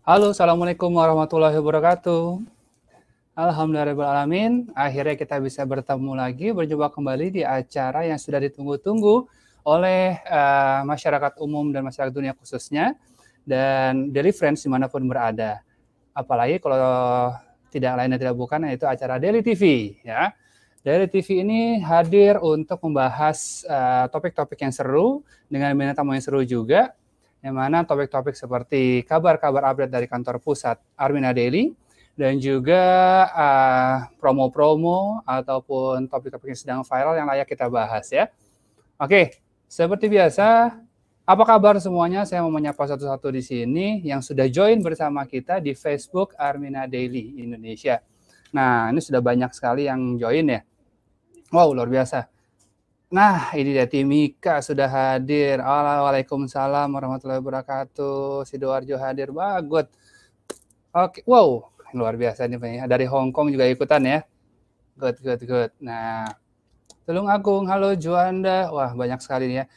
Halo, Assalamualaikum warahmatullahi wabarakatuh. Alhamdulillahirrahmanirrahim. Akhirnya kita bisa bertemu lagi, berjumpa kembali di acara yang sudah ditunggu-tunggu oleh masyarakat umum dan masyarakat dunia khususnya, dan Daily Friends dimanapun berada. Apalagi kalau tidak lain dan tidak bukan, yaitu acara Daily TV. Ya. Daily TV ini hadir untuk membahas topik-topik yang seru, dengan bintang tamu yang seru juga, yang mana topik-topik seperti kabar-kabar update dari kantor pusat Armina Daily, dan juga promo-promo ataupun topik-topik yang sedang viral yang layak kita bahas ya. Oke, seperti biasa, apa kabar semuanya? Saya mau menyapa satu-satu di sini yang sudah join bersama kita di Facebook Armina Daily Indonesia. Nah, ini sudah banyak sekali yang join ya. Wow, luar biasa. Nah, ini dia Timika sudah hadir. Waalaikumsalam warahmatullahi wabarakatuh. Sidoarjo hadir, bagus. Oke, wow, luar biasa nih. Dari Hong Kong juga ikutan ya. Good. Nah, Tulung Agung, halo Juanda. Wah, banyak sekali nih ya.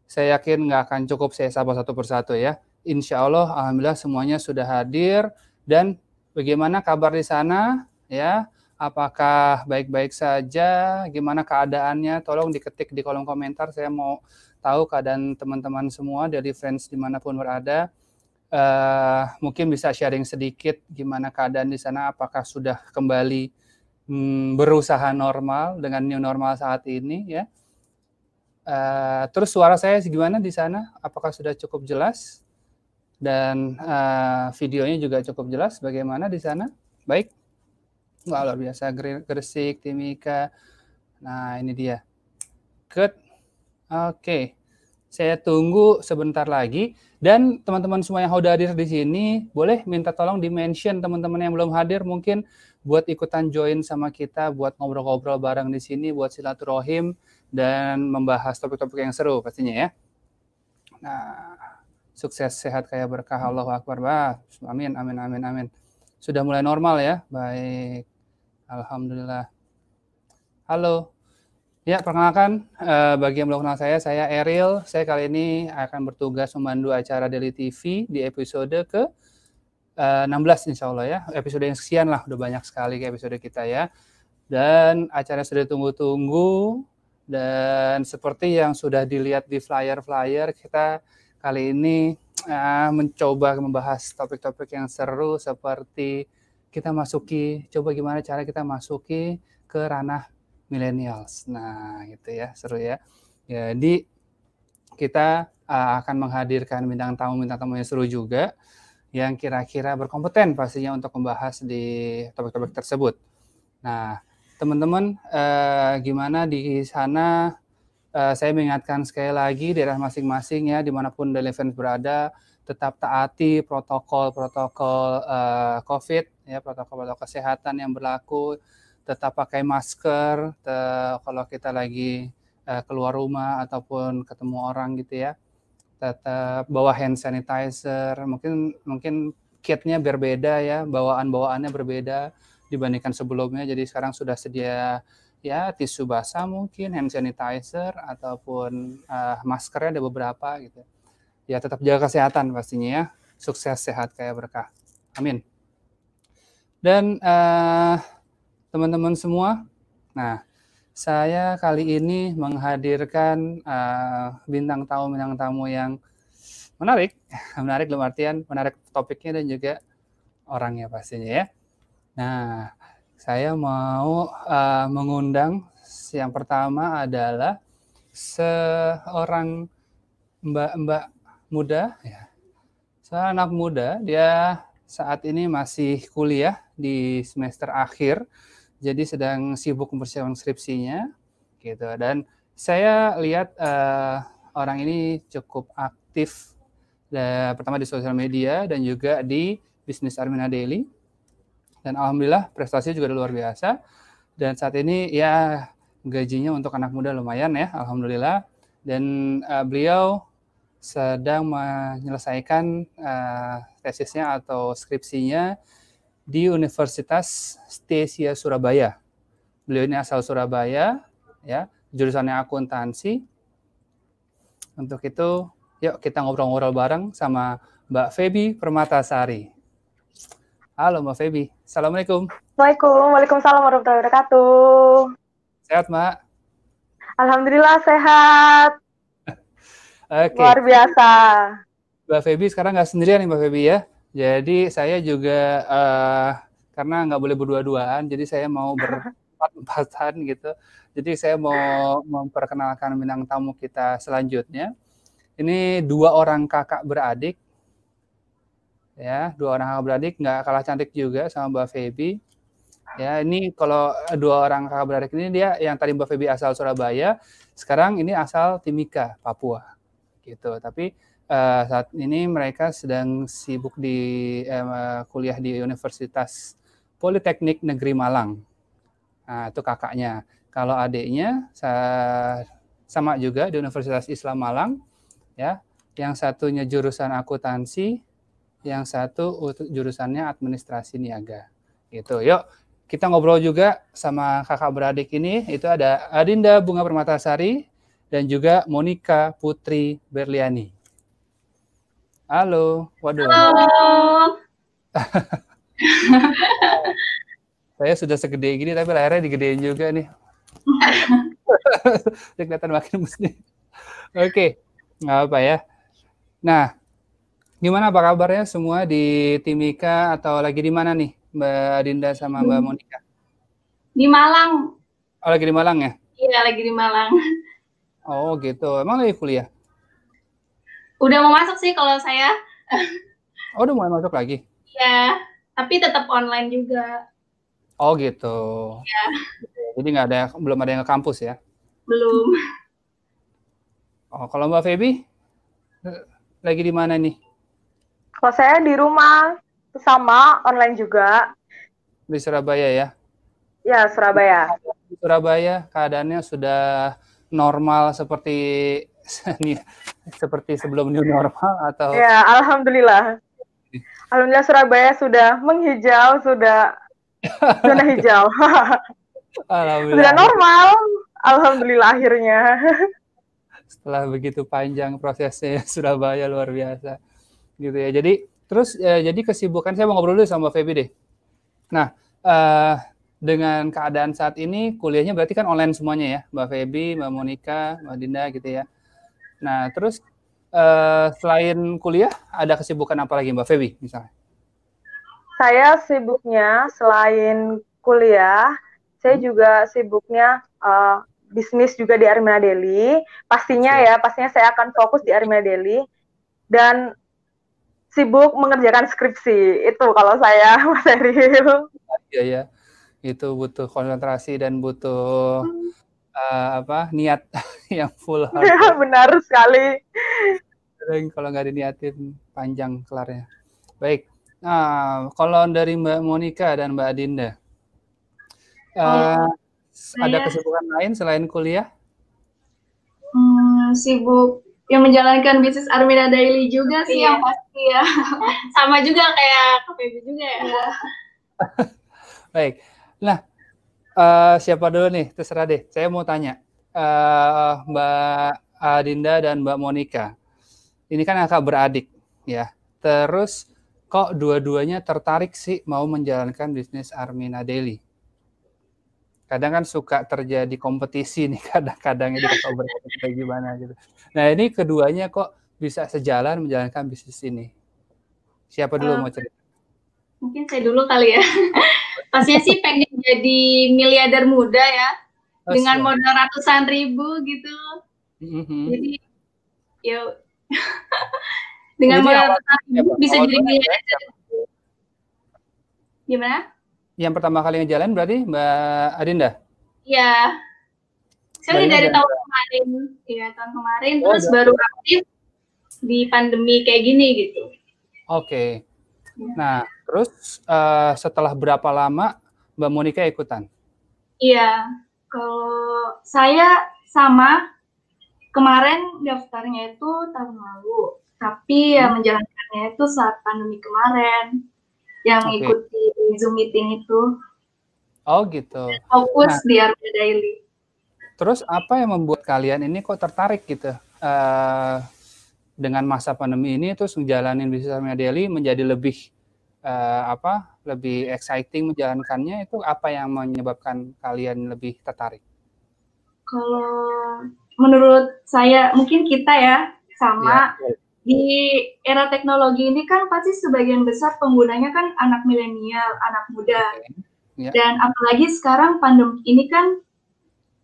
Saya yakin nggak akan cukup saya sapa satu persatu ya. Insya Allah, alhamdulillah semuanya sudah hadir. Dan bagaimana kabar di sana? Ya, apakah baik-baik saja? Gimana keadaannya? Tolong diketik di kolom komentar. Saya mau tahu keadaan teman-teman semua dari friends dimanapun berada. Mungkin bisa sharing sedikit gimana keadaan di sana. Apakah sudah kembali berusaha normal dengan new normal saat ini ya? Terus suara saya gimana di sana? Apakah sudah cukup jelas? Dan videonya juga cukup jelas. Bagaimana di sana? Baik? Wah, luar biasa. Gresik, Timika. Nah, ini dia. Good. Oke. Saya tunggu sebentar lagi. Dan teman-teman semua yang sudah hadir di sini, boleh minta tolong di-mention teman-teman yang belum hadir, mungkin buat ikutan join sama kita, buat ngobrol-ngobrol bareng di sini, buat silaturahim, dan membahas topik-topik yang seru pastinya ya. Nah, sukses, sehat, kaya berkah, Allahu Akbar. Amin. Sudah mulai normal ya? Baik. Alhamdulillah. Halo. Ya, perkenalkan, bagi yang belum kenal saya Eril. Saya kali ini akan bertugas memandu acara Daily TV di episode ke 16 insya Allah ya. Episode yang sekian lah, udah banyak sekali episode kita ya. Dan acara sudah ditunggu-tunggu, dan seperti yang sudah dilihat di flyer-flyer, kita kali ini mencoba membahas topik-topik yang seru seperti kita coba gimana cara kita masuki ke ranah millennials. Nah, gitu ya, seru ya. Jadi kita akan menghadirkan bintang tamu yang seru juga, yang kira-kira berkompeten pastinya untuk membahas di topik-topik tersebut. Nah, teman-teman, gimana di sana? Saya mengingatkan sekali lagi daerah masing-masing ya, dimanapun Daily Friends berada, tetap taati protokol-protokol COVID, ya, protokol kesehatan yang berlaku. Tetap pakai masker kalau kita lagi keluar rumah ataupun ketemu orang gitu ya. Tetap bawa hand sanitizer. Mungkin kitnya berbeda ya, bawaannya berbeda dibandingkan sebelumnya. Jadi sekarang sudah sedia ya tisu basah mungkin, hand sanitizer ataupun maskernya ada beberapa gitu. Ya tetap jaga kesehatan pastinya ya. Sukses, sehat, kaya berkah. Amin. Dan teman-teman semua, nah saya kali ini menghadirkan bintang tamu yang menarik dalam artian menarik topiknya dan juga orangnya pastinya ya. Nah, saya mau mengundang yang pertama adalah seorang mbak muda, ya. Seorang anak muda, dia saat ini masih kuliah di semester akhir. Jadi sedang sibuk mempersiapkan skripsinya, gitu. Dan saya lihat orang ini cukup aktif, pertama di sosial media dan juga di bisnis Armina Daily. Dan alhamdulillah prestasinya juga luar biasa. Dan saat ini ya gajinya untuk anak muda lumayan ya, alhamdulillah. Dan beliau sedang menyelesaikan tesisnya atau skripsinya di Universitas Stesia Surabaya. Beliau ini asal Surabaya, ya, jurusannya akuntansi. Untuk itu, yuk kita ngobrol-ngobrol bareng sama Mbak Feby Permatasari. Halo Mbak Feby. Assalamualaikum. Waalaikumsalam warahmatullahi wabarakatuh. Sehat Mbak? Alhamdulillah sehat. Luar Oke. biasa. Mbak Feby sekarang nggak sendirian nih Mbak Feby ya. Jadi saya juga karena nggak boleh berdua-duaan, jadi saya mau berempat-empatan gitu. Jadi saya mau memperkenalkan bintang tamu kita selanjutnya. Ini dua orang kakak beradik, ya, dua orang kakak beradik, nggak kalah cantik juga sama Mbak Feby. Ya, ini kalau dua orang kakak beradik ini dia yang tadi Mbak Feby asal Surabaya, sekarang ini asal Timika, Papua, gitu. Tapi saat ini mereka sedang sibuk di kuliah di Universitas Politeknik Negeri Malang. Nah, itu kakaknya. Kalau adiknya sama juga di Universitas Islam Malang, ya. Yang satunya jurusan akuntansi, yang satu jurusannya administrasi niaga. Gitu. Yuk, kita ngobrol juga sama kakak beradik ini. Itu ada Adinda Bunga Permatasari dan juga Monica Putri Berliani. Halo, waduh. Halo. Saya sudah segede gini tapi layarnya digedein juga nih. Udah kelihatan makin muslim. Oke, nggak apa ya. Nah, gimana apa kabarnya semua di Timika atau lagi di mana nih Mbak Adinda sama Mbak Monica? Di Malang. Oh, lagi di Malang ya? Iya, lagi di Malang. Oh gitu, emang lagi kuliah? Udah mau masuk sih kalau saya. Oh, udah mulai masuk lagi? Iya, tapi tetap online juga. Oh gitu. Iya. Jadi belum ada yang ke kampus ya? Belum. Oh, kalau Mbak Feby lagi di mana nih? Kalau saya di rumah sama online juga. Di Surabaya ya? Ya, Surabaya. Di Surabaya keadaannya sudah normal seperti sebelum new normal atau? Ya, alhamdulillah. Alhamdulillah Surabaya sudah menghijau, sudah zona hijau. Sudah normal. Alhamdulillah akhirnya. Setelah begitu panjang prosesnya Surabaya luar biasa. Gitu ya. Jadi terus jadi kesibukan saya mau ngobrol dulu sama Mbak Feby deh. Nah, dengan keadaan saat ini kuliahnya berarti kan online semuanya ya, Mbak Feby, Mbak Monica, Mbak Dinda gitu ya. Nah, terus selain kuliah ada kesibukan apa lagi Mbak Feby misalnya? Saya sibuknya selain kuliah, saya juga sibuknya bisnis juga di Armina Daily. Pastinya saya akan fokus di Armina Daily dan sibuk mengerjakan skripsi. Itu kalau saya, Mas Eril. Iya ya, itu butuh konsentrasi dan butuh niat yang full. Ya, benar sekali. Kalau nggak diniatin panjang kelarnya. Baik. Nah, kalau dari Mbak Monica dan Mbak Adinda, ada kesibukan lain selain kuliah? Sibuk yang menjalankan bisnis Armina Daily juga sih yang pasti ya. Sama juga kayak KPB juga ya. Baik. Nah, siapa dulu nih? Terserah deh. Saya mau tanya. Mbak Adinda dan Mbak Monica. Ini kan kakak beradik ya. Terus kok dua-duanya tertarik sih mau menjalankan bisnis Armina Daily? Kadang kan suka terjadi kompetisi nih kadang-kadang ini kakak beradik kayak gimana gitu. Nah, ini keduanya kok bisa sejalan menjalankan bisnis ini? Siapa dulu mau cerita? Mungkin saya dulu kali ya. Pastinya sih pengen jadi miliarder muda ya. Dengan modal ratusan ribu gitu. Jadi ya dengan modal ratusan ribu bisa jadi miliarder. Gimana? Yang pertama kali ngejalan berarti Mbak Adinda? Iya. Saya udah dari tahun kemarin. Iya, tahun kemarin. Terus baru aktif di pandemi kayak gini gitu. Oke. Nah, terus setelah berapa lama Mbak Monica ikutan? Iya. Kalau saya sama kemarin daftarnya itu tahun lalu. Tapi ya menjalankannya itu saat pandemi kemarin. Yang ikuti Zoom meeting itu. Oh gitu. Fokus di Armina Daily. Terus apa yang membuat kalian ini kok tertarik gitu dengan masa pandemi ini terus ngejalanin bisnis Armina Daily menjadi lebih lebih exciting menjalankannya, itu apa yang menyebabkan kalian lebih tertarik? Kalau menurut saya, mungkin kita ya sama di era teknologi ini kan pasti sebagian besar penggunanya kan anak milenial, anak muda. Dan apalagi sekarang pandemi ini kan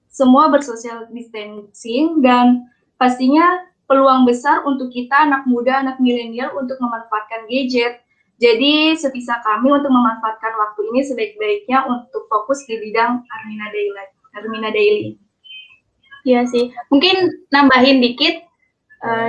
semua bersosial distancing, dan pastinya peluang besar untuk kita anak muda, anak milenial untuk memanfaatkan gadget. Jadi sebisa kami untuk memanfaatkan waktu ini sebaik-baiknya untuk fokus di bidang Armina Daily. Iya sih, mungkin nambahin dikit.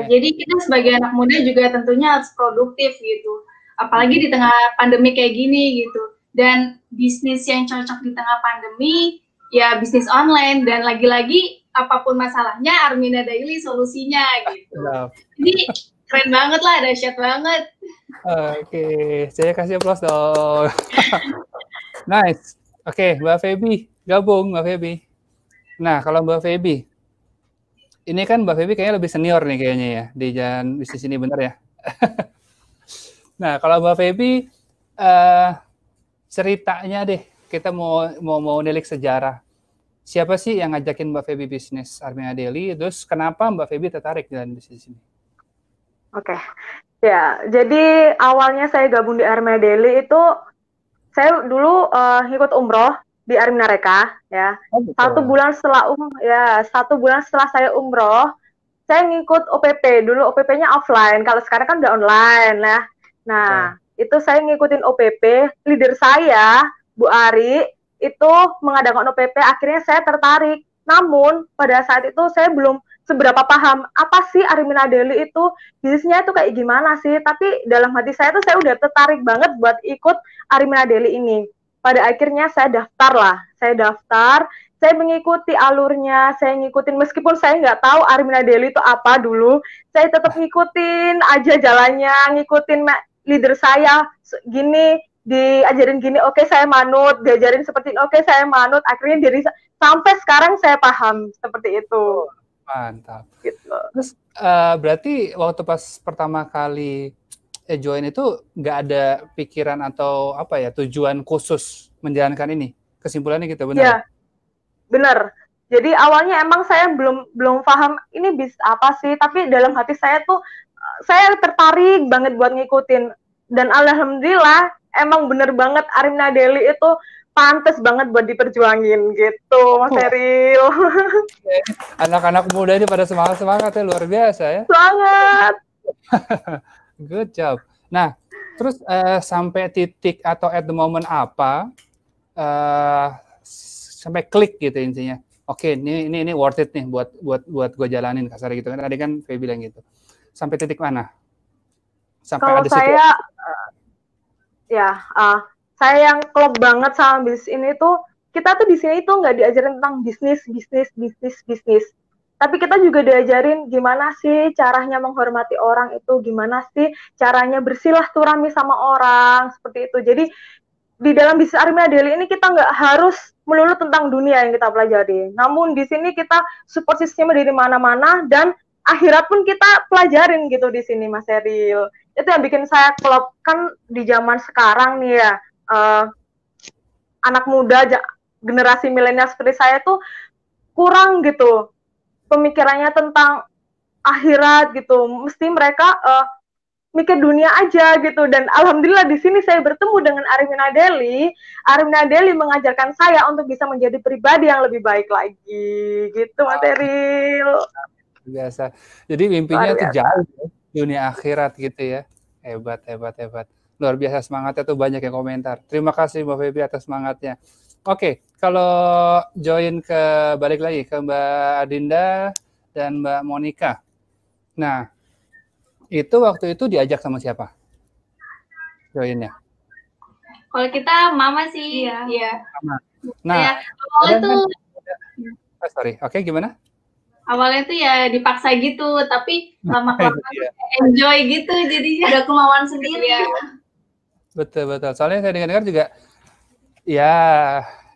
Jadi kita sebagai anak muda juga tentunya harus produktif gitu. Apalagi di tengah pandemi kayak gini gitu. Dan bisnis yang cocok di tengah pandemi, ya bisnis online. Dan lagi-lagi apapun masalahnya, Armina Daily solusinya gitu. Jadi keren banget lah, dahsyat banget. Oke, saya kasih aplaus dong. Nice. Oke, Mbak Feby, gabung Mbak Feby. Nah, kalau Mbak Feby, ini kan Mbak Feby kayaknya lebih senior nih kayaknya ya, di jalan bisnis ini, benar ya? Nah, kalau Mbak Feby, ceritanya deh, kita mau nilik sejarah. Siapa sih yang ngajakin Mbak Feby bisnis Armina Daily? Terus kenapa Mbak Feby tertarik dalam bisnis ini? Oke, ya, jadi awalnya saya gabung di Armina Daily itu, saya dulu ikut umroh di Armina Reka, ya. Satu bulan setelah saya umroh, saya ngikut OPP. Dulu OPP-nya offline, kalau sekarang kan udah online ya. Nah, itu saya ngikutin OPP. Leader saya, Bu Ari, itu mengadakan OPP. Akhirnya saya tertarik. Namun pada saat itu saya belum seberapa paham apa sih Armina Daily itu, bisnisnya itu kayak gimana sih. Tapi dalam hati saya tuh saya udah tertarik banget buat ikut Armina Daily ini. Pada akhirnya saya daftar, saya mengikuti alurnya, saya ngikutin, meskipun saya nggak tahu Armina Daily itu apa dulu, saya tetap ngikutin aja jalannya, ngikutin leader saya, gini, diajarin gini, oke saya manut, diajarin seperti ini, oke saya manut, akhirnya sampai sekarang saya paham seperti itu. Mantap. Gitu. Terus berarti waktu pas pertama kali join itu nggak ada pikiran atau tujuan khusus menjalankan ini, kesimpulannya gitu, benar? Ya, benar. Jadi awalnya emang saya belum paham ini bis apa sih, tapi dalam hati saya tuh saya tertarik banget buat ngikutin, dan alhamdulillah emang bener banget Armina Daily itu pantas banget buat diperjuangin gitu, Mas Eril. Anak-anak muda ini pada semangat ya, luar biasa ya. Sangat. Good job. Nah, terus sampai titik atau at the moment apa sampai klik gitu intinya. Oke, ini worth it nih buat gue jalanin, kasar gitu kan. Tadi kan Feby bilang gitu. Sampai titik mana? Sampai kalau ada saya saya yang klop banget sama bisnis ini tuh, kita tuh di sini tuh nggak diajarin tentang bisnis. Tapi kita juga diajarin gimana sih caranya menghormati orang itu, gimana sih caranya bersilaturahmi sama orang, seperti itu. Jadi di dalam bisnis Armina Daily ini kita nggak harus melulu tentang dunia yang kita pelajari. Namun di sini kita support sistemnya dari mana-mana, dan akhirat pun kita pelajarin gitu di sini, Mas Eril. Itu yang bikin saya klop, kan di zaman sekarang nih ya, anak muda, generasi milenial seperti saya tuh kurang gitu pemikirannya tentang akhirat gitu. Mesti mereka mikir dunia aja gitu. Dan alhamdulillah di sini saya bertemu dengan Armina Daily. Armina Daily mengajarkan saya untuk bisa menjadi pribadi yang lebih baik lagi gitu, Mas Eril. Biasa. Jadi mimpinya tuh jauh ya, dunia akhirat gitu ya. Hebat. Luar biasa semangatnya tuh, banyak yang komentar. Terima kasih Mbak Feby atas semangatnya. Oke, kalau join balik lagi ke Mbak Adinda dan Mbak Monica. Nah, itu waktu itu diajak sama siapa? Joinnya? Kalau kita mama sih, iya. Mama. Nah, awalnya tuh Oke, gimana? Awalnya tuh ya dipaksa gitu, tapi lama-kelamaan enjoy gitu, jadinya ada kemauan sendiri. Betul. Soalnya saya dengar juga, ya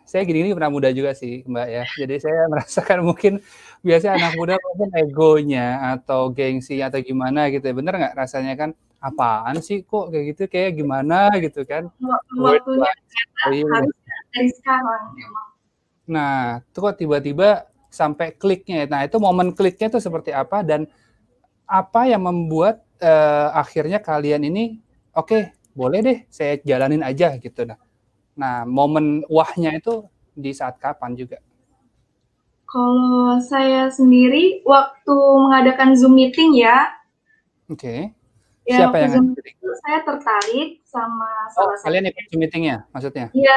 saya gini pernah muda juga sih Mbak ya. Jadi saya merasakan mungkin biasanya anak muda mungkin egonya atau gengsi atau gimana gitu ya. Bener nggak rasanya kan apaan sih kok kayak gitu, kayak gimana gitu kan. Waktunya harus dari sekarang emang. Nah, itu kok tiba-tiba sampai kliknya. Nah, itu momen kliknya itu seperti apa dan apa yang membuat akhirnya kalian ini oke, boleh deh saya jalanin aja gitu. Nah, momen wahnya itu di saat kapan juga? Kalau saya sendiri waktu mengadakan Zoom meeting ya. Oke. Ya, siapa yang Zoom meeting? Saya tertarik sama salah satu. Kalian ikut Zoom meetingnya maksudnya? Iya,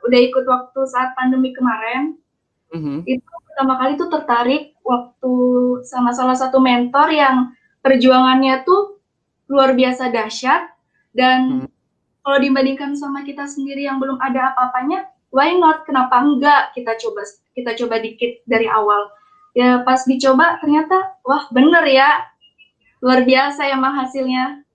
udah ikut waktu saat pandemi kemarin. Itu pertama kali tuh tertarik waktu sama salah satu mentor yang perjuangannya tuh luar biasa dahsyat dan kalau dibandingkan sama kita sendiri yang belum ada apa-apanya, why not? Kenapa enggak? Kita coba dikit dari awal. Ya pas dicoba ternyata wah bener ya, luar biasa emang hasilnya.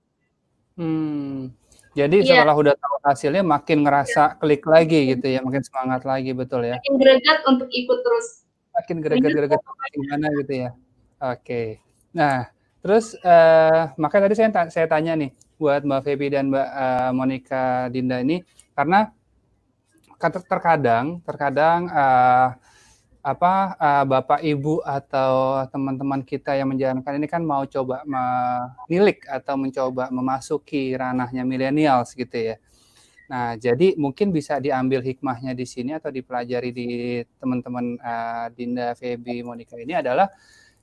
Jadi setelah udah tahu hasilnya makin ngerasa klik lagi gitu ya, makin semangat lagi, betul ya? Makin greget untuk ikut terus. Makin greget gimana gitu ya? Oke. Nah, terus makanya tadi saya tanya nih buat Mbak Feby dan Mbak Monica Dinda ini karena terkadang Bapak Ibu atau teman-teman kita yang menjalankan ini kan mau coba menilik atau mencoba memasuki ranahnya millennials gitu ya. Nah, jadi mungkin bisa diambil hikmahnya di sini atau dipelajari di teman-teman Dinda, Feby, Monica ini adalah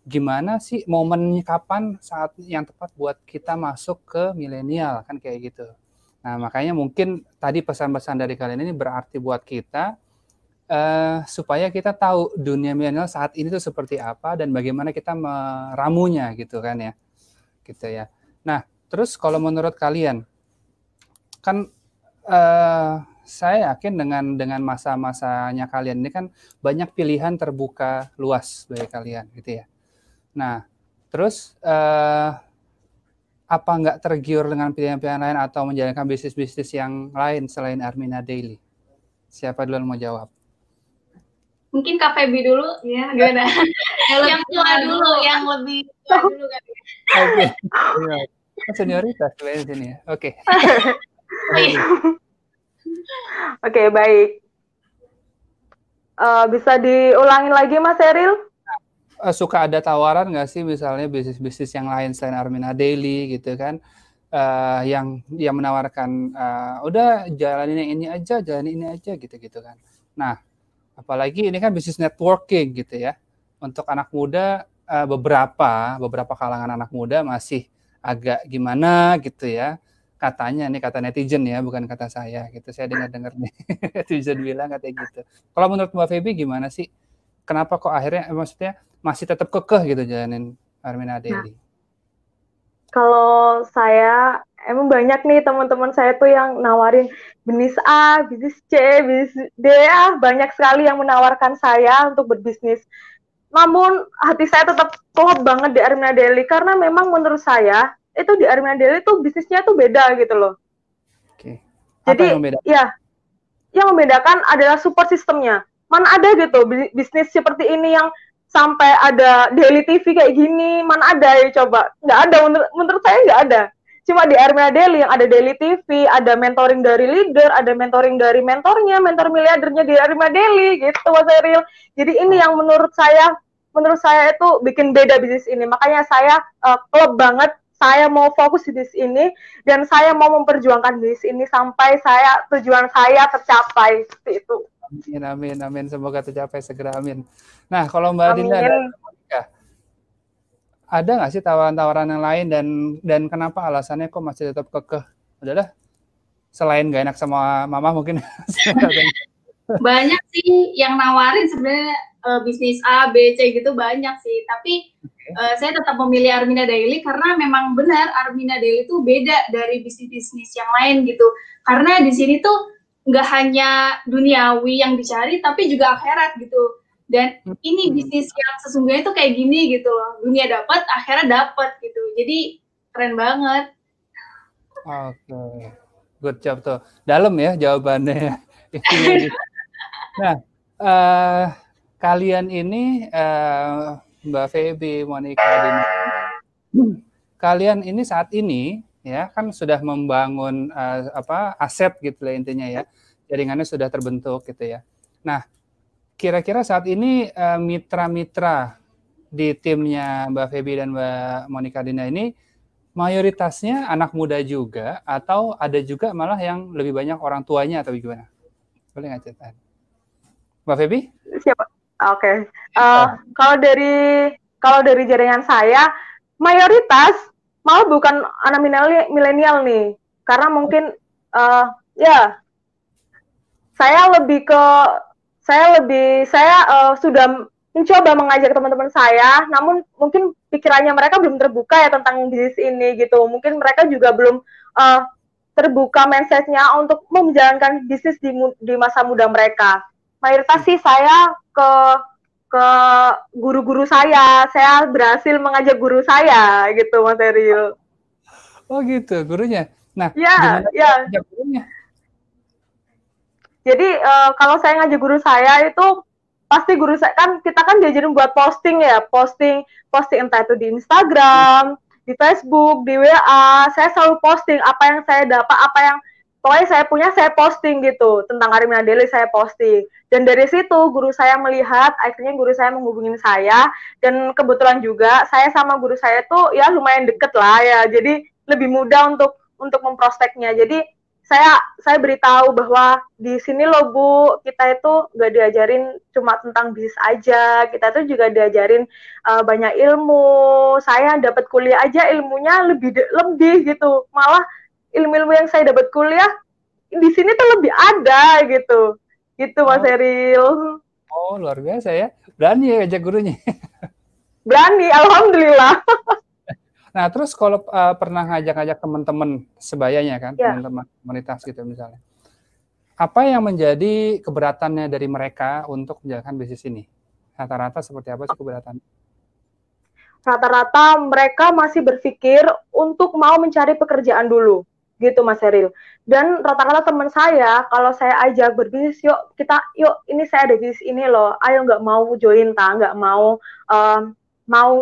gimana sih momennya, kapan saat yang tepat buat kita masuk ke milenial kan kayak gitu. Nah, makanya mungkin tadi pesan-pesan dari kalian ini berarti buat kita supaya kita tahu dunia milenial saat ini tuh seperti apa dan bagaimana kita meramunya gitu kan ya. Gitu ya. Nah, terus kalau menurut kalian kan saya yakin dengan masa-masanya kalian ini kan banyak pilihan terbuka luas bagi kalian gitu ya. Nah, terus apa nggak tergiur dengan pilihan-pilihan lain atau menjalankan bisnis-bisnis yang lain selain Armina Daily? Siapa duluan mau jawab? Mungkin Kak Feby dulu ya, gimana? Yang tua dulu, yang lebih tua dulu kan. Oke. Senioritas di sini ya. Oke. Oke, baik. Bisa diulangin lagi Mas Eril? Suka ada tawaran nggak sih misalnya bisnis-bisnis yang lain selain Armina Daily gitu kan, yang menawarkan udah jalanin yang ini aja, jalanin ini aja gitu kan. Nah, apalagi ini kan bisnis networking gitu ya. Untuk anak muda beberapa kalangan anak muda masih agak gimana gitu ya. Katanya nih, kata netizen ya, bukan kata saya gitu. Saya dengar nih netizen bilang katanya gitu. Kalau menurut Mbak Feby gimana sih? Kenapa kok akhirnya maksudnya masih tetap kekeh gitu jalanin Armina Daily? Kalau saya emang banyak nih teman-teman saya tuh yang nawarin bisnis A, bisnis C, bisnis D, banyak sekali yang menawarkan saya untuk berbisnis. Namun hati saya tetap klop banget di Armina Daily karena memang menurut saya itu di Armina Daily tuh bisnisnya tuh beda gitu loh. Oke. Apa yang membedakan? Ya, yang membedakan adalah support sistemnya. Mana ada gitu bisnis seperti ini yang sampai ada daily TV kayak gini, mana ada ya coba? Nggak ada, menurut saya nggak ada. Cuma di Armina Daily yang ada daily TV, ada mentoring dari leader, ada mentoring dari mentornya, mentor miliardernya di Armina Daily gitu Mas Eril. Jadi ini yang menurut saya itu bikin beda bisnis ini. Makanya saya klop banget, saya mau fokus di bisnis ini dan saya mau memperjuangkan bisnis ini sampai tujuan saya tercapai seperti itu. Amin. Semoga tercapai segera, amin. Nah, kalau Mbak Dinda ada nggak sih tawaran-tawaran yang lain dan kenapa alasannya kok masih tetap kekeh? Udahlah, selain nggak enak sama mama mungkin. Banyak sih yang nawarin sebenarnya bisnis A, B, C gitu banyak sih. Tapi saya tetap memilih Armina Daily karena memang benar Armina Daily itu beda dari bisnis-bisnis yang lain gitu. Karena di sini tuh nggak hanya duniawi yang dicari, tapi juga akhirat gitu. Dan ini bisnis yang sesungguhnya itu kayak gini gitu loh. Dunia dapat, akhirat dapat gitu. Jadi keren banget. Oke. Good job tuh. Dalam ya jawabannya. Nah, kalian ini Mbak Feby, Monica, kalian ini saat ini ya kan sudah membangun aset gitu lah intinya ya, jaringannya sudah terbentuk gitu ya. Nah, kira-kira saat ini mitra-mitra di timnya Mbak Feby dan Mbak Monica Dinda ini mayoritasnya anak muda juga atau ada juga malah yang lebih banyak orang tuanya atau gimana? Boleh nggak ceritain? Mbak Feby? Siapa? Oke. Kalau dari jaringan saya mayoritas malah bukan anak milenial nih, karena mungkin saya sudah mencoba mengajak teman-teman saya, namun mungkin pikirannya mereka belum terbuka ya tentang bisnis ini gitu. Mungkin mereka juga belum terbuka mindset-nya untuk menjalankan bisnis di masa muda mereka. Mayoritas sih saya ke guru-guru saya berhasil mengajak guru saya gitu, Mas Eril. Oh gitu, gurunya. Nah, gimana ngajak gurunya? Jadi kalau saya ngajak guru saya itu pasti guru saya kita kan diajarin buat posting entah itu di Instagram, di Facebook, di WA. Saya selalu posting apa yang saya dapat, pokoknya saya punya saya posting gitu, tentang Armina Daily saya posting. Dan dari situ guru saya melihat, akhirnya guru saya menghubungin saya, dan kebetulan juga saya sama guru saya tuh ya lumayan deket lah ya, jadi lebih mudah untuk memprospeknya. Jadi saya beritahu bahwa di sini loh Bu, kita itu gak diajarin cuma tentang bisnis aja, kita tuh juga diajarin banyak ilmu. Saya dapat kuliah aja ilmunya lebih gitu, malah ilmu-ilmu yang saya dapat kuliah di sini tuh lebih ada gitu Mas Eril. Oh luar biasa ya, berani ya ajak gurunya. Berani, alhamdulillah. Nah, terus kalau pernah ngajak-ngajak teman-teman sebayanya kan, teman-teman komunitas gitu misalnya, apa yang menjadi keberatannya dari mereka untuk menjalankan bisnis ini? Rata-rata seperti apa sih keberatan? Rata-rata mereka masih berpikir untuk mau mencari pekerjaan dulu, gitu Mas Eril. Dan rata-rata teman saya, kalau saya ajak berbisnis, yuk ini saya ada bisnis ini loh, ayo nggak mau join nggak mau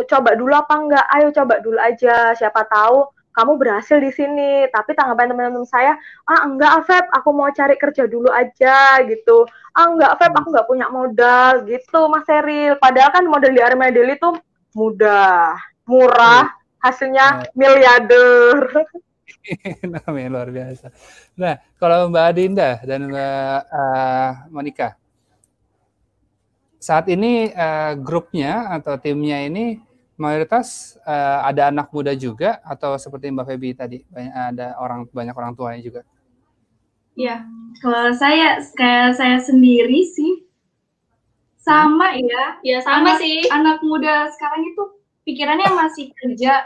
coba dulu apa enggak? Ayo coba dulu aja, siapa tahu kamu berhasil di sini. Tapi tanggapan teman-teman saya, enggak Feb, aku mau cari kerja dulu aja gitu. Enggak Feb, aku nggak punya modal gitu Mas Eril. Padahal kan modal di Armina Daily itu mudah, murah, hasilnya miliarder. Namanya luar biasa. Nah, kalau Mbak Dinda dan Mbak Monica, saat ini grupnya atau timnya ini mayoritas ada anak muda juga atau seperti Mbak Feby tadi ada banyak orang tuanya juga? Ya, kalau saya sendiri sih sama ya sama sih. Anak muda sekarang itu pikirannya masih kerja,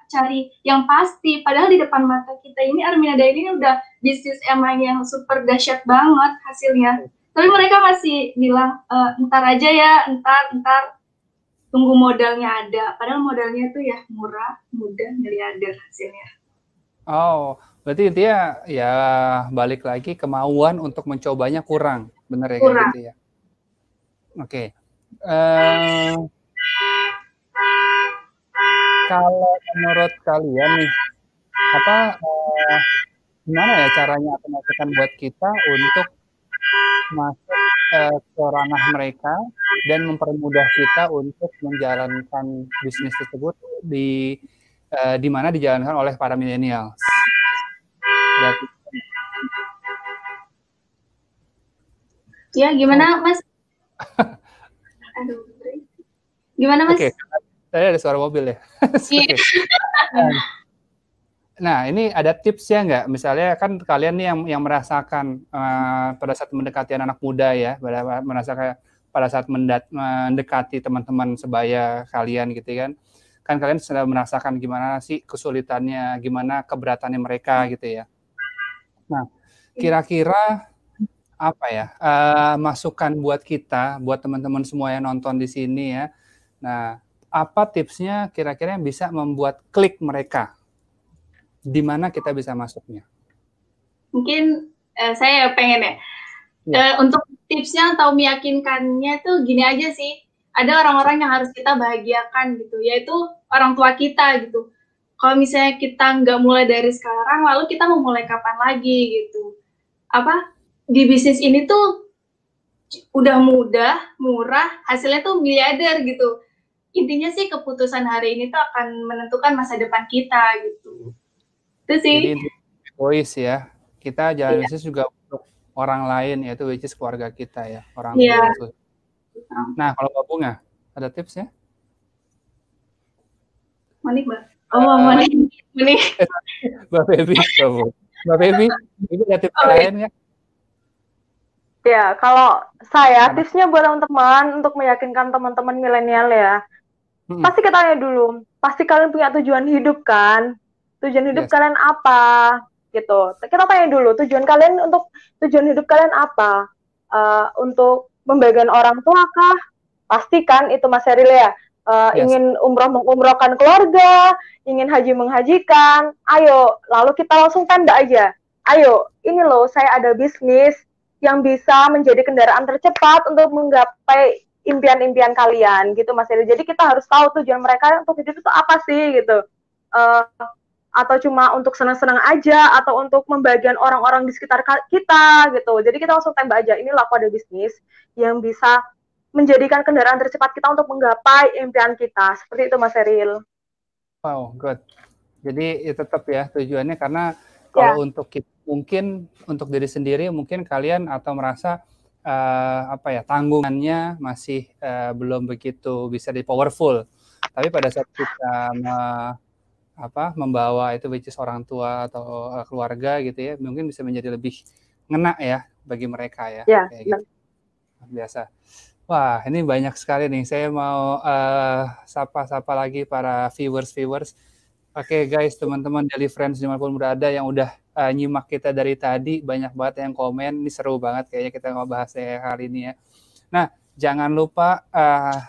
cari yang pasti. Padahal di depan mata kita ini Armina Daily ini udah bisnis emang yang super dahsyat banget hasilnya. Tapi mereka masih bilang, ntar aja ya, ntar, tunggu modalnya ada. Padahal modalnya tuh ya murah, mudah, miliarder hasilnya. Oh, berarti intinya ya balik lagi kemauan untuk mencobanya kurang, benar ya? Kurang. Gitu ya? Oke. Kalau menurut kalian nih, gimana ya caranya atau masukan buat kita untuk masuk ke ranah mereka dan mempermudah kita untuk menjalankan bisnis tersebut di mana dijalankan oleh para milenial. Ya, gimana Mas? Aduh, gimana Mas? Oke, tadi ada suara mobil ya. Nah, ini ada tipsnya nggak? Misalnya kan kalian nih yang merasakan pada saat mendekati anak muda ya, merasakan pada saat mendekati teman-teman sebaya kalian gitu kan. Kan kalian sudah merasakan gimana sih kesulitannya, gimana keberatannya mereka gitu ya. Nah, kira-kira apa ya masukan buat kita, buat teman-teman semua yang nonton di sini ya. Nah, apa tipsnya kira-kira yang bisa membuat klik mereka? Di mana kita bisa masuknya? Mungkin saya pengen untuk tipsnya atau meyakinkannya tuh gini aja sih. Ada orang-orang yang harus kita bahagiakan gitu, yaitu orang tua kita gitu. Kalau misalnya kita nggak mulai dari sekarang, lalu kita mau mulai kapan lagi gitu. Di bisnis ini tuh udah mudah, murah, hasilnya tuh miliarder gitu. Intinya sih keputusan hari ini tuh akan menentukan masa depan kita gitu. Itu sih. Jadi egois ya. Kita jalan bisnis juga untuk orang lain, yaitu which is keluarga kita ya, orang tua. Nah, kalau Mbak Bunga, ada tipsnya? Monik, Mbak. Monik. Mbak Baby, Mbak Baby, itu ada tips lain nggak? Ya, kalau saya tipsnya buat teman-teman untuk meyakinkan teman-teman milenial ya, pasti kita tanya dulu, pasti kalian punya tujuan hidup kan? Tujuan hidup kalian apa? Gitu. Kita tanya dulu, tujuan hidup kalian apa? Untuk membagikan orang tua kah? Pastikan itu Mas Heril ya. Ingin umroh mengumrohkan keluarga, ingin haji menghajikan, ayo, lalu kita langsung tanda aja. Ayo, ini loh, saya ada bisnis yang bisa menjadi kendaraan tercepat untuk menggapai impian-impian kalian, gitu Mas Heril. Jadi kita harus tahu tujuan mereka untuk hidup itu apa sih, gitu. Atau cuma untuk senang-senang aja, atau untuk membagikan orang-orang di sekitar kita, gitu. Jadi kita langsung tembak aja, ini loh aku ada bisnis yang bisa menjadikan kendaraan tercepat kita untuk menggapai impian kita. Seperti itu Mas Heril. Wow, good. Jadi ya tetap ya tujuannya, karena kalau untuk kita, mungkin untuk diri sendiri mungkin kalian atau merasa tanggungannya masih belum begitu bisa di powerful. Tapi pada saat kita membawa itu which is orang tua atau keluarga gitu ya, mungkin bisa menjadi lebih ngena ya bagi mereka ya. Kayak gitu. Biasa. Wah, ini banyak sekali nih. Saya mau sapa-sapa lagi para viewers. Oke guys, teman-teman Daily Friends dimanapun berada yang udah nyimak kita dari tadi, banyak banget yang komen. Ini seru banget kayaknya kita ngebahas hari ini ya. Nah, jangan lupa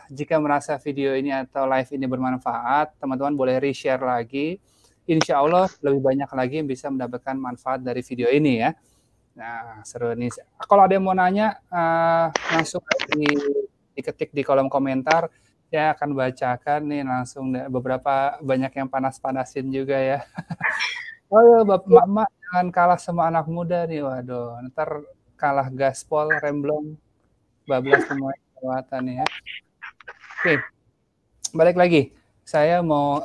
jika merasa video ini atau live ini bermanfaat, teman-teman boleh re-share lagi. Insya Allah lebih banyak lagi yang bisa mendapatkan manfaat dari video ini ya. Nah, seru nih. Kalau ada yang mau nanya, langsung diketik di kolom komentar. Saya akan bacakan nih langsung. Beberapa banyak yang panas-panasin juga ya. Oh ya, Bapak-Mak jangan kalah sama anak muda nih. Waduh, ntar kalah gaspol, remblong, bablas semua kelewatan ya. Oke, balik lagi. Saya mau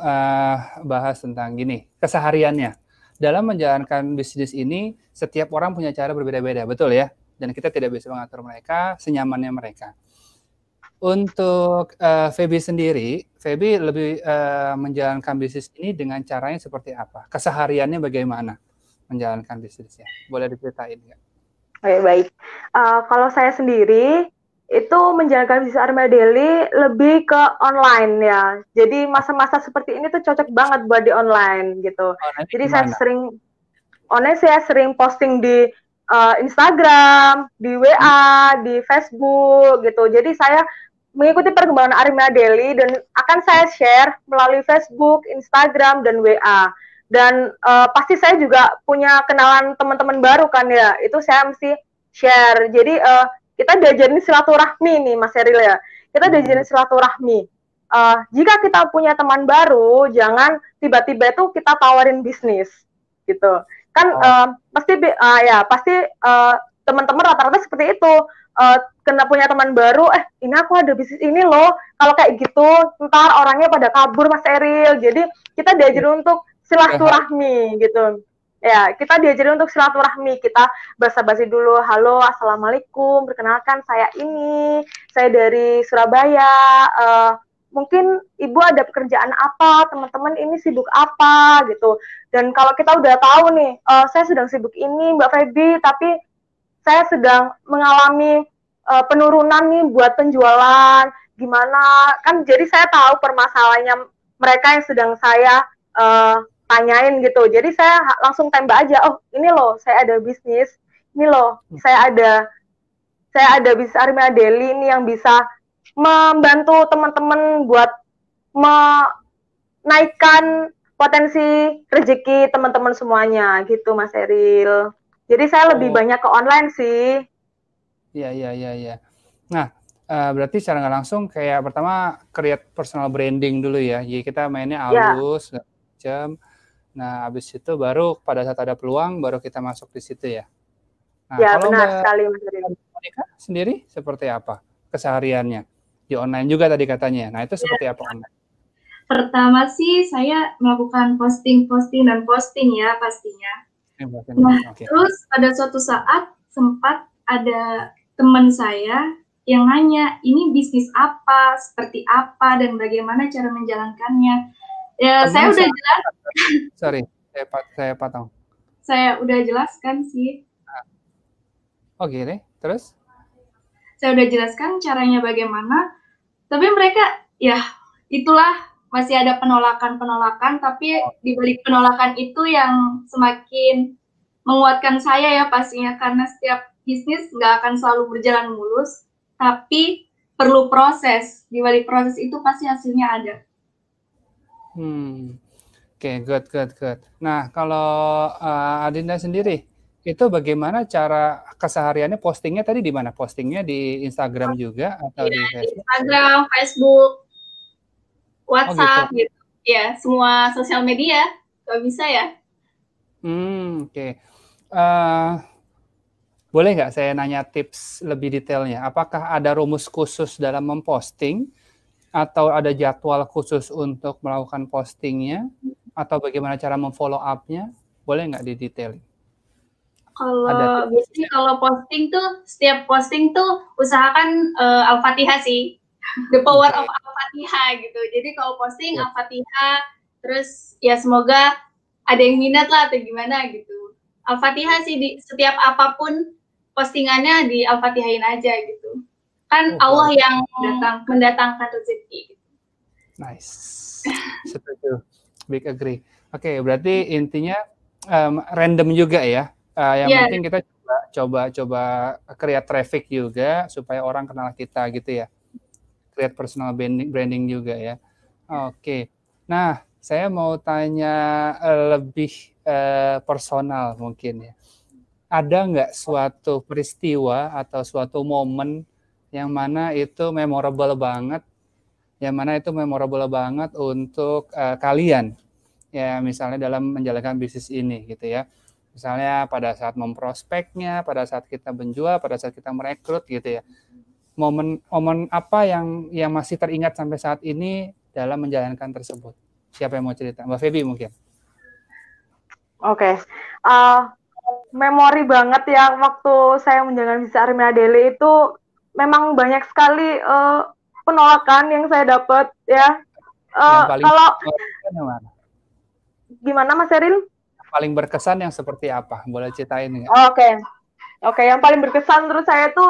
bahas tentang gini, kesehariannya. Dalam menjalankan bisnis ini, setiap orang punya cara berbeda-beda, betul ya? Dan kita tidak bisa mengatur mereka senyamannya mereka. Untuk Feby sendiri, Feby lebih menjalankan bisnis ini dengan caranya seperti apa? Kesehariannya bagaimana menjalankan bisnisnya? Boleh diceritain nggak? Oke, baik. Kalau saya sendiri, itu menjalankan bisnis Armada Daily lebih ke online ya. Jadi masa-masa seperti ini tuh cocok banget buat di online gitu. Jadi saya sering posting di Instagram, di WA, di Facebook gitu. Jadi saya mengikuti perkembangan Armada Daily dan akan saya share melalui Facebook, Instagram, dan WA. Dan pasti saya juga punya kenalan teman-teman baru kan ya. Itu saya mesti share. Jadi kita diajarin silaturahmi nih Mas Heril ya. Kita diajarin silaturahmi. Jika kita punya teman baru, jangan tiba-tiba itu kita tawarin bisnis gitu. Kan pasti teman-teman rata-rata seperti itu. Kena punya teman baru, ini aku ada bisnis ini loh. Kalau kayak gitu, ntar orangnya pada kabur Mas Heril. Jadi kita diajarin untuk silaturahmi gitu. Ya, kita diajarin untuk silaturahmi. Kita basa-basi dulu, halo, assalamualaikum, perkenalkan saya dari Surabaya. Mungkin ibu ada pekerjaan apa, teman-teman ini sibuk apa gitu. Dan kalau kita udah tahu nih, saya sedang sibuk ini Mbak Feby, tapi saya sedang mengalami penurunan nih buat penjualan, gimana, kan jadi saya tahu permasalahannya mereka yang sedang saya tanyain gitu. Jadi saya langsung tembak aja, oh ini loh saya ada bisnis, ini loh saya ada bisnis Armada Daily ini yang bisa membantu teman-teman buat menaikkan potensi rezeki teman-teman semuanya gitu Mas Heril. Jadi saya lebih banyak ke online sih. Iya. Nah, berarti secara nggak langsung kayak pertama create personal branding dulu ya. Jadi kita mainnya halus, macam. Nah, habis itu baru pada saat ada peluang baru kita masuk di situ ya. Nah, Ya, kalau benar Mbak sekali, Mas Eril. Monika sendiri seperti apa kesehariannya? Di online juga tadi katanya. Nah, itu seperti apa online? Pertama sih saya melakukan posting ya pastinya. Nah, terus pada suatu saat sempat ada teman saya yang nanya, ini bisnis apa, seperti apa, dan bagaimana cara menjalankannya. Ya, saya udah jelas. Sorry, saya potong. Saya udah jelaskan sih. Oh gini, terus? Saya udah jelaskan caranya bagaimana, tapi mereka, ya itulah, masih ada penolakan, tapi di balik penolakan itu yang semakin menguatkan saya ya pastinya, karena setiap bisnis nggak akan selalu berjalan mulus, tapi perlu proses. Di balik proses itu pasti hasilnya ada. Oke, good. Nah, kalau Adinda sendiri, itu bagaimana cara kesehariannya postingnya tadi di mana? Postingnya di Instagram juga atau di Facebook? Instagram, Facebook, WhatsApp gitu. Ya, semua sosial media. Kalau bisa ya. Oke. Boleh nggak saya nanya tips lebih detailnya? Apakah ada rumus khusus dalam memposting? Atau ada jadwal khusus untuk melakukan postingnya? Atau bagaimana cara memfollow up-nya? Boleh nggak didetailin? Biasanya kalau posting tuh, setiap posting tuh usahakan Al-Fatihah sih. The power of Al-Fatihah gitu. Jadi kalau posting Al-Fatihah, terus ya semoga ada yang minat lah atau gimana gitu. Al-Fatihah sih di setiap apapun postingannya di Al-Fatihahin aja gitu. Kan Allah yang mendatangkan rezeki gitu. Nice. Setuju. Big agree. Oke, berarti intinya random juga ya. Yang penting kita coba create traffic juga supaya orang kenal kita gitu ya. Create personal branding juga ya. Oke. Nah, saya mau tanya lebih personal mungkin ya. Ada nggak suatu peristiwa atau suatu momen yang mana itu memorable banget, untuk kalian ya, misalnya dalam menjalankan bisnis ini gitu ya. Misalnya pada saat memprospeknya, pada saat kita menjual, pada saat kita merekrut gitu ya. Momen apa yang masih teringat sampai saat ini dalam menjalankan tersebut? Siapa yang mau cerita? Mbak Feby mungkin. Oke. Memori banget ya waktu saya menjalankan bisnis Armina Daily itu memang banyak sekali penolakan yang saya dapat ya. Kalau gimana Mas Eril? Paling berkesan yang seperti apa? Boleh ceritain nggak? Oke, yang paling berkesan menurut saya itu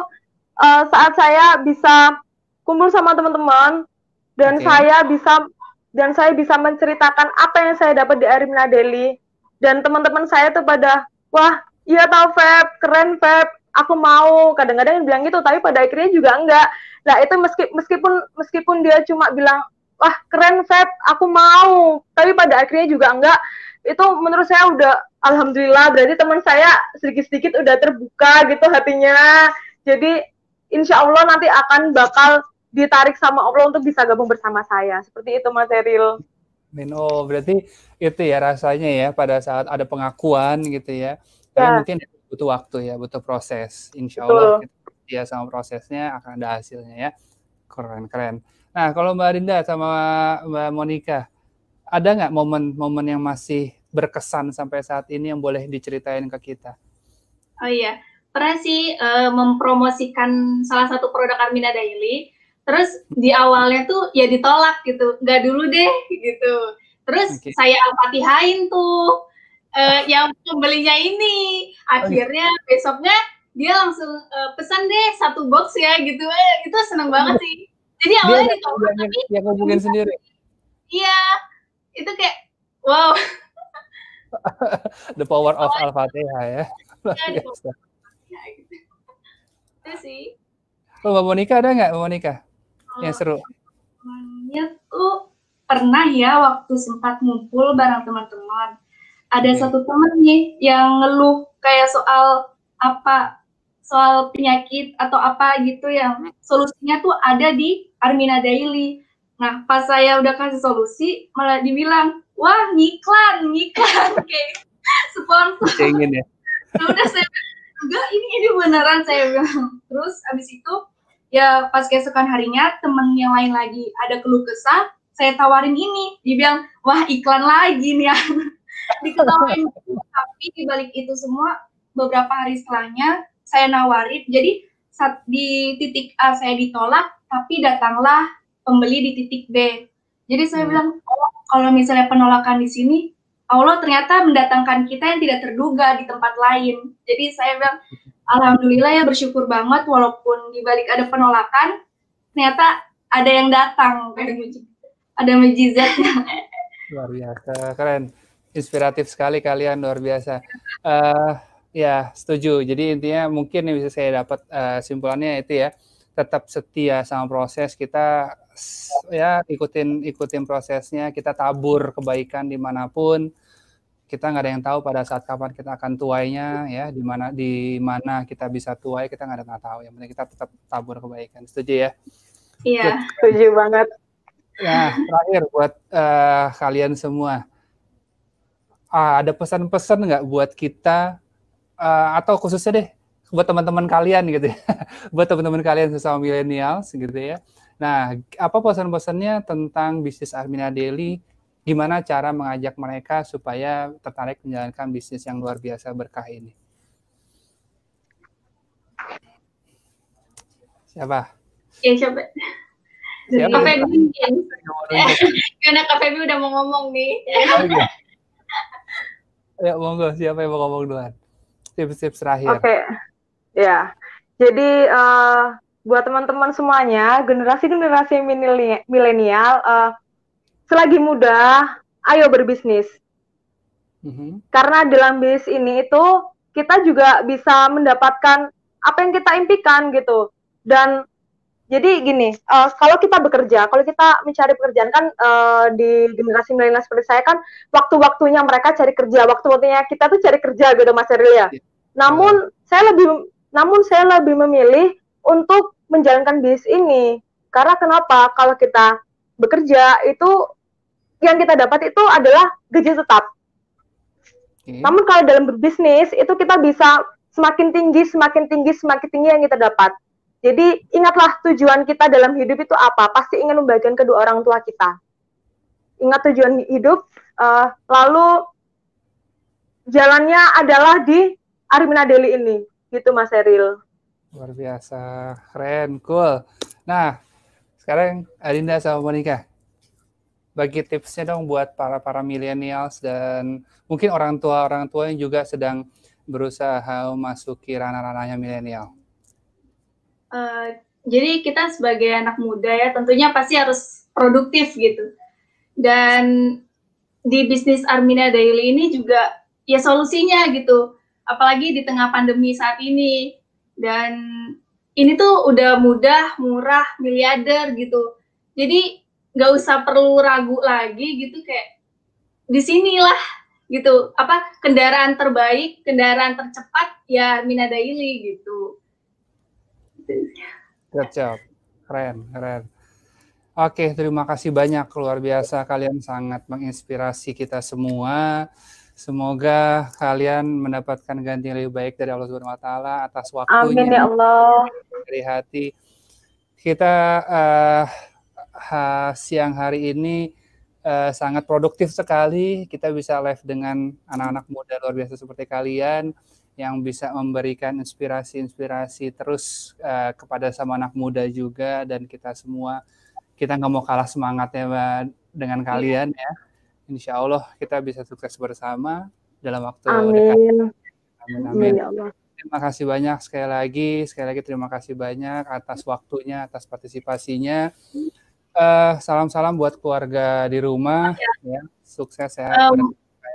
saat saya bisa kumpul sama teman-teman dan saya bisa menceritakan apa yang saya dapat di Armina Daily, dan teman-teman saya tuh pada, wah iya tau Feb, keren Feb, aku mau. Kadang-kadang bilang gitu, tapi pada akhirnya juga enggak. Nah itu meskipun dia cuma bilang, wah keren Feb, aku mau, tapi pada akhirnya juga enggak. Itu menurut saya udah alhamdulillah, berarti teman saya sedikit-sedikit udah terbuka gitu hatinya. Jadi insya Allah nanti akan bakal ditarik sama Allah untuk bisa gabung bersama saya. Seperti itu Mas Eril. Oh, berarti itu ya rasanya ya pada saat ada pengakuan gitu ya. Tapi mungkin butuh waktu ya, butuh proses. Insya Allah ya sama prosesnya akan ada hasilnya ya. Keren. Nah, kalau Mbak Arinda sama Mbak Monika, ada nggak momen-momen yang masih berkesan sampai saat ini yang boleh diceritain ke kita? Oh iya, pernah sih mempromosikan salah satu produk Armina Daily, terus di awalnya tuh ya ditolak gitu, nggak dulu deh gitu. Terus saya Al-Fatihain tuh yang pembelinya ini, akhirnya besoknya dia langsung pesan deh 1 box ya gitu, itu seneng banget sih. Jadi awalnya ditolak tapi dia ngomongin sendiri. Iya, itu kayak wow. The power of Al-Fatihah ya. Ya gitu. Itu sih. Mbak Monika ada nggak, Mbak Monika? Yang seru? Tuh pernah ya waktu sempat ngumpul bareng teman-teman. Ada satu teman nih yang ngeluh kayak soal apa soal penyakit atau apa gitu yang solusinya tuh ada di Armina Daily. Nah, pas saya udah kasih solusi, malah dibilang, wah ngiklan kayak sponsor. Cengin ya. Nah, udah saya enggak, ini beneran, saya bilang. Terus abis itu ya pas keesokan harinya temen yang lain lagi ada keluh kesah, saya tawarin ini, dia bilang, wah iklan lagi nih ya. Diketawain. Tapi dibalik itu semua beberapa hari setelahnya saya nawarin, jadi saat di titik A saya ditolak, tapi datanglah pembeli di titik B. Jadi saya bilang, oh kalau misalnya penolakan di sini, Allah ternyata mendatangkan kita yang tidak terduga di tempat lain. Jadi saya bilang, alhamdulillah ya, bersyukur banget walaupun dibalik ada penolakan, ternyata ada yang datang, ada mujizatnya. Luar biasa, keren, inspiratif sekali kalian, luar biasa. Ya setuju. Jadi intinya mungkin yang bisa saya dapat simpulannya itu ya, tetap setia sama proses, kita ya ikutin prosesnya, kita tabur kebaikan dimanapun. Kita nggak ada yang tahu pada saat kapan kita akan tuainya, ya di mana kita bisa tuai, kita nggak ada yang tahu. Yang penting kita tetap tabur kebaikan. Setuju ya? Iya, setuju banget. Nah, terakhir buat kalian semua, ada pesan-pesan nggak buat kita, atau khususnya deh buat teman-teman kalian gitu ya, buat teman-teman kalian sesama milenials gitu ya. Nah, apa pesan-pesannya tentang bisnis Armina Daily? Gimana cara mengajak mereka supaya tertarik menjalankan bisnis yang luar biasa berkah ini? Siapa? Ya coba. Kak Feby, karena Kak Feby udah mau ngomong nih. Ya monggo, siapa yang mau ngomong duluan? Tips-tips terakhir. Oke. Ya, jadi buat teman-teman semuanya, generasi milenial, selagi muda, ayo berbisnis. Karena dalam bisnis ini itu kita juga bisa mendapatkan apa yang kita impikan gitu. Dan jadi gini, kalau kita bekerja, kalau kita mencari pekerjaan kan di generasi milenial seperti saya kan, waktu-waktunya mereka cari kerja, waktu-waktunya kita tuh cari kerja gitu Mas Eril ya. Namun saya lebih memilih untuk menjalankan bisnis ini. Karena kenapa? Kalau kita bekerja itu yang kita dapat itu adalah gaji tetap. Namun kalau dalam berbisnis itu kita bisa semakin tinggi yang kita dapat. Jadi ingatlah tujuan kita dalam hidup itu apa? Pasti ingin membahagiakan kedua orang tua kita. Ingat tujuan hidup, lalu jalannya adalah di Armina Daily ini. Gitu Mas Eril. Luar biasa, keren, cool. Nah, sekarang Adinda sama Monica, bagi tipsnya dong buat para millennials dan mungkin orang tua yang juga sedang berusaha memasuki ranah-ranahnya milenial. Jadi kita sebagai anak muda ya tentunya pasti harus produktif gitu. Dan di bisnis Armina Daily ini juga ya solusinya gitu. Apalagi di tengah pandemi saat ini. Dan ini tuh udah mudah, murah, miliarder gitu. Jadi nggak usah perlu ragu lagi gitu, kayak di sinilah gitu. Apa kendaraan terbaik, kendaraan tercepat ya Armina Daily gitu. Good job. Keren. Oke, terima kasih banyak, luar biasa, kalian sangat menginspirasi kita semua. Semoga kalian mendapatkan ganti yang lebih baik dari Allah Subhanahu wa taala atas waktunya. Amin ya Allah. Dari hati. Kita siang hari ini sangat produktif sekali. Kita bisa live dengan anak-anak muda luar biasa seperti kalian yang bisa memberikan inspirasi terus kepada sama anak muda juga, dan kita semua, kita nggak mau kalah semangatnya dengan kalian ya. Insya Allah kita bisa sukses bersama dalam waktu dekat. Amin. Ya Allah. Terima kasih banyak sekali lagi terima kasih banyak atas waktunya, atas partisipasinya. Salam-salam buat keluarga di rumah ya. Sukses ya.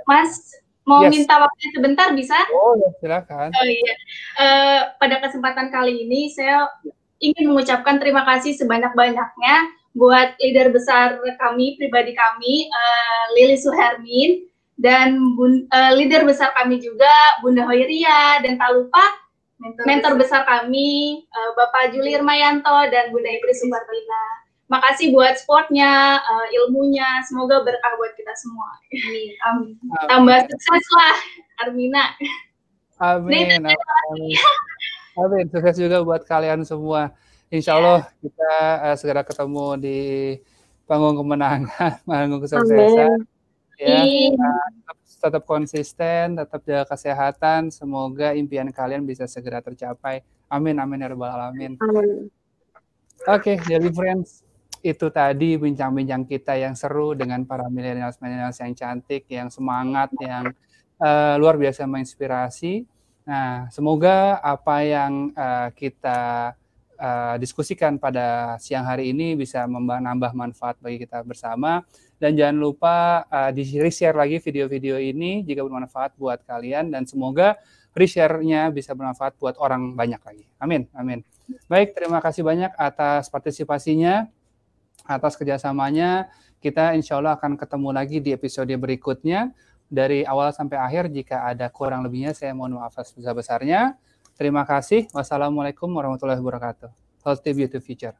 Mas mau minta waktu sebentar bisa? Oh ya, silakan. Oh iya. Pada kesempatan kali ini saya ingin mengucapkan terima kasih sebanyak-banyaknya buat leader besar kami, pribadi kami, Lili Suhermin, dan leader besar kami juga, Bunda Hoiria, dan tak lupa mentor besar kami, Bapak Juli Irmayanto dan Bunda Ibri Supartina. Makasih buat sportnya, ilmunya, semoga berkah buat kita semua. Amin. Tambah sukses lah, Armina. Amin. Amin. Sukses juga buat kalian semua. Insya Allah kita segera ketemu di panggung kemenangan, panggung kesuksesan. Ya, tetap konsisten, tetap jaga kesehatan. Semoga impian kalian bisa segera tercapai. Amin, amin ya rabbal alamin. Oke, Daily Friends, itu tadi bincang-bincang kita yang seru dengan para millennials yang cantik, yang semangat, yang luar biasa menginspirasi. Nah, semoga apa yang kita diskusikan pada siang hari ini bisa menambah manfaat bagi kita bersama. Dan jangan lupa di-share lagi video-video ini jika bermanfaat buat kalian. Dan semoga reshare-nya bisa bermanfaat buat orang banyak lagi. Amin, amin. Baik, terima kasih banyak atas partisipasinya, atas kerjasamanya. Kita insya Allah akan ketemu lagi di episode berikutnya. Dari awal sampai akhir, jika ada kurang lebihnya, saya mohon maaf sebesar-besarnya. Terima kasih. Wassalamualaikum warahmatullahi wabarakatuh. Healthy Beauty Future.